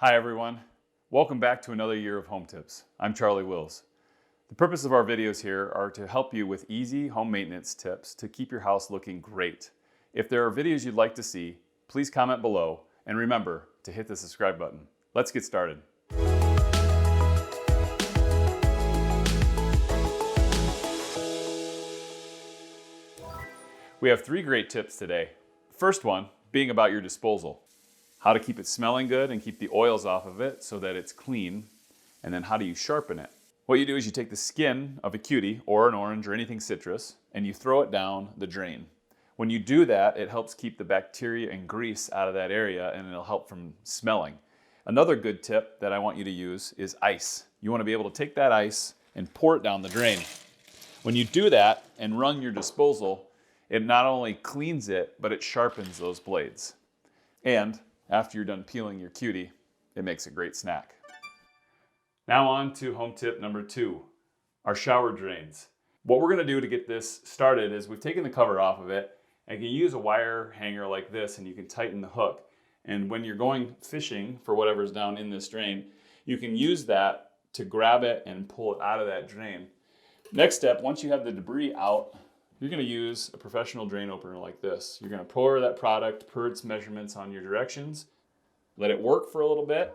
Hi everyone, welcome back to another year of Home Tips. I'm Charlie Wills. The purpose of our videos here are to help you with easy home maintenance tips to keep your house looking great. If there are videos you'd like to see, please comment below and remember to hit the subscribe button. Let's get started. We have 3 great tips today. First one being about your disposal. How to keep it smelling good and keep the oils off of it so that it's clean. And then how do you sharpen it? What you do is you take the skin of a cutie or an orange or anything citrus and you throw it down the drain. When you do that, it helps keep the bacteria and grease out of that area and it'll help from smelling. Another good tip that I want you to use is ice. You want to be able to take that ice and pour it down the drain. When you do that and run your disposal, it not only cleans it, but it sharpens those blades. And after you're done peeling your cutie, it makes a great snack. Now on to home tip number 2, our shower drains. What we're gonna do to get this started is we've taken the cover off of it and you can use a wire hanger like this and you can tighten the hook. And when you're going fishing for whatever's down in this drain, you can use that to grab it and pull it out of that drain. Next step, once you have the debris out, you're going to use a professional drain opener like this. You're going to pour that product per its measurements on your directions. Let it work for a little bit.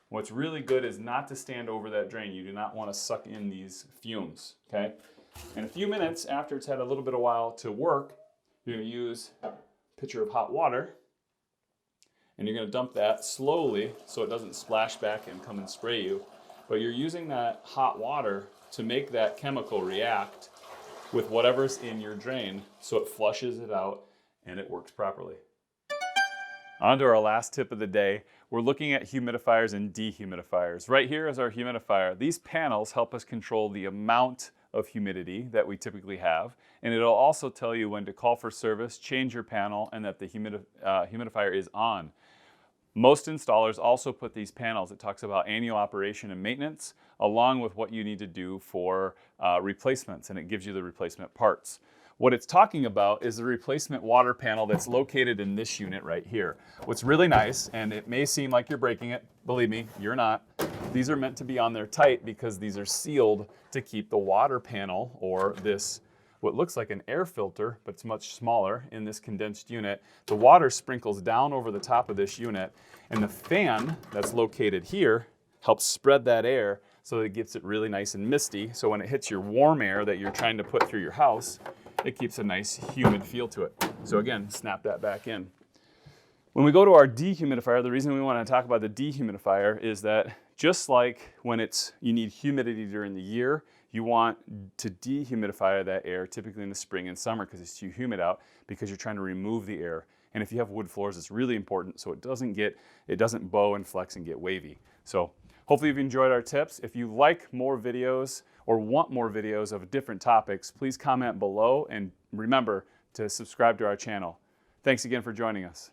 What's really good is not to stand over that drain. You do not want to suck in these fumes, okay? In a few minutes after it's had a little bit of while to work, you're going to use a pitcher of hot water and you're going to dump that slowly so it doesn't splash back and come and spray you. But you're using that hot water to make that chemical react with whatever's in your drain so it flushes it out and it works properly. On to our last tip of the day. We're looking at humidifiers and dehumidifiers. Right here is our humidifier. These panels help us control the amount of humidity that we typically have, and it'll also tell you when to call for service, change your panel, and that the humidifier is on. Most installers also put these panels, it talks about annual operation and maintenance, along with what you need to do for replacements, and it gives you the replacement parts. What it's talking about is the replacement water panel that's located in this unit right here. What's really nice, and it may seem like you're breaking it, believe me, you're not. These are meant to be on there tight because these are sealed to keep the water panel, or this what looks like an air filter, but it's much smaller in this condensed unit. The water sprinkles down over the top of this unit, and the fan that's located here helps spread that air so that it gets it really nice and misty. So when it hits your warm air that you're trying to put through your house, it keeps a nice humid feel to it. So again, snap that back in. When we go to our dehumidifier, the reason we want to talk about the dehumidifier is that just like when you need humidity during the year, you want to dehumidify that air, typically in the spring and summer because it's too humid out, because you're trying to remove the air. And if you have wood floors, it's really important so it doesn't bow and flex and get wavy. So hopefully you've enjoyed our tips. If you like more videos or want more videos of different topics, please comment below and remember to subscribe to our channel. Thanks again for joining us.